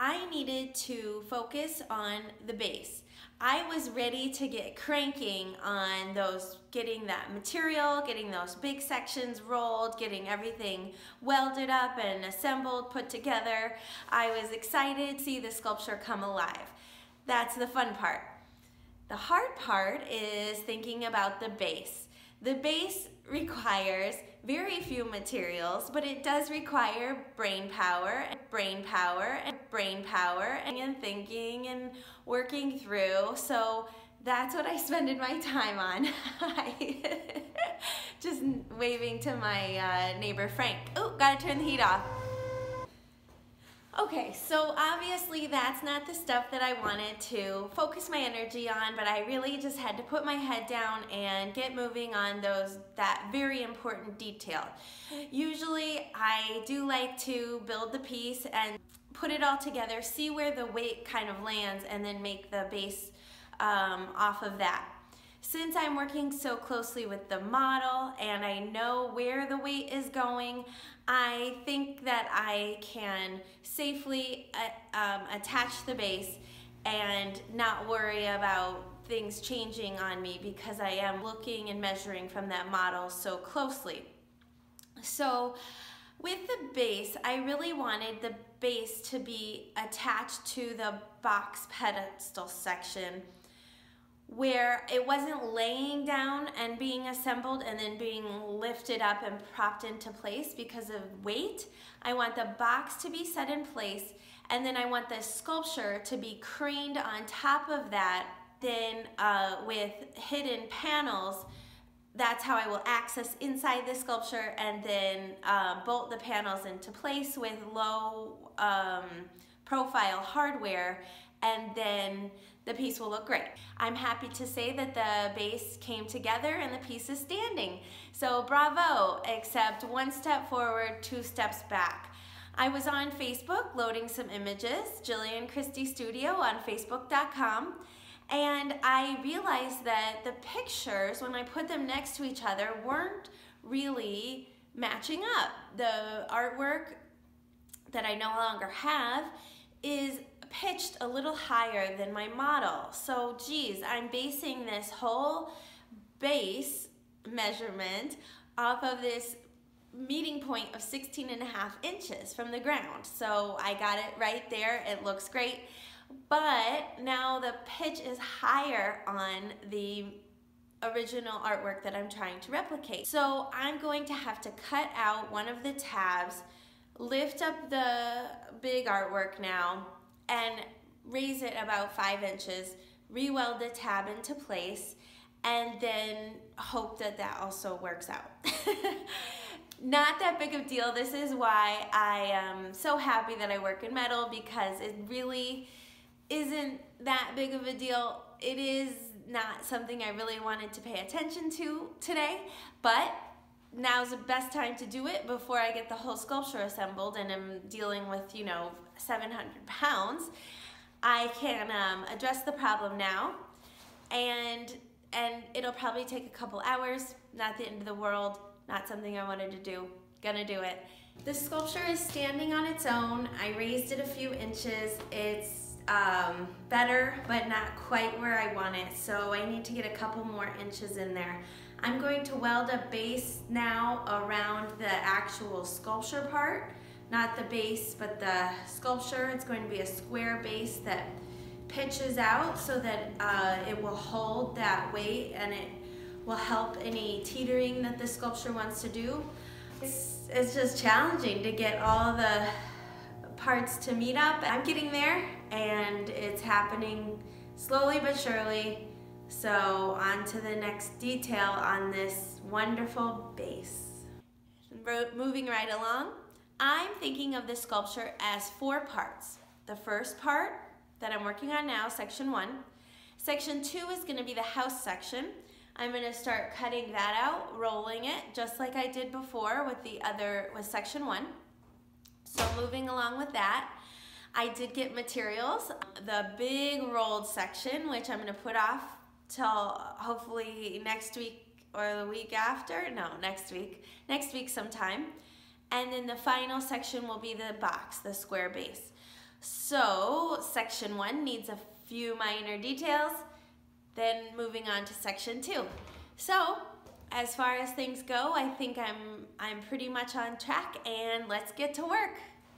I needed to focus on the base. I was ready to get cranking on getting that material, getting those big sections rolled, getting everything welded up and assembled, put together. I was excited to see the sculpture come alive. That's the fun part. The hard part is thinking about the base. The base requires very few materials, but it does require brain power, and thinking and working through. So that's what I spend my time on. Just waving to my neighbor Frank. Oh, gotta turn the heat off. Okay, so obviously that's not the stuff that I wanted to focus my energy on, but I really just had to put my head down and get moving on that very important detail. Usually I do like to build the piece and put it all together, see where the weight kind of lands, and then make the base off of that. Since I'm working so closely with the model and I know where the weight is going, I think that I can safely attach the base and not worry about things changing on me because I am looking and measuring from that model so closely. So with the base, I really wanted the base to be attached to the box pedestal section, where it wasn't laying down and being assembled and then being lifted up and propped into place because of weight. I want the box to be set in place, and then I want the sculpture to be craned on top of that. Then with hidden panels, that's how I will access inside the sculpture, and then bolt the panels into place with low profile hardware, and then the piece will look great. I'm happy to say that the base came together and the piece is standing. So bravo, except one step forward, 2 steps back. I was on Facebook loading some images, Jillian Christie Studio on Facebook.com, and I realized that the pictures, when I put them next to each other, weren't really matching up. The artwork that I no longer have is pitched a little higher than my model. So geez, I'm basing this whole base measurement off of this meeting point of 16.5 inches from the ground. So I got it right there, it looks great. But now the pitch is higher on the original artwork that I'm trying to replicate. So I'm going to have to cut out one of the tabs, lift up the big artwork now, and raise it about 5 inches, re-weld the tab into place, and then hope that that also works out. Not that big of a deal. This is why I am so happy that I work in metal, because it really isn't that big of a deal. It is not something I really wanted to pay attention to today, but now's the best time to do it before I get the whole sculpture assembled and I'm dealing with, 700 pounds. I can address the problem now, and it'll probably take a couple hours, not the end of the world, not something I wanted to do, gonna do it. The sculpture is standing on its own. I raised it a few inches. It's better, but not quite where I want it, so I need to get a couple more inches in there. I'm going to weld a base now around the actual sculpture part, not the base, but the sculpture. It's going to be a square base that pitches out so that it will hold that weight and it will help any teetering that the sculpture wants to do. It's just challenging to get all the parts to meet up. I'm getting there, and it's happening slowly but surely. So on to the next detail on this wonderful base. Moving right along, I'm thinking of the sculpture as 4 parts. The first part that I'm working on now, section 1. Section 2 is going to be the house section. I'm going to start cutting that out, rolling it, just like I did before with section 1. So moving along with that, I did get materials. The big rolled section, which I'm going to put off till hopefully next week or the week after. No, next week sometime. And then the final section will be the box, the square base. So section 1 needs a few minor details, then moving on to section 2. So as far as things go, I think I'm pretty much on track, and let's get to work.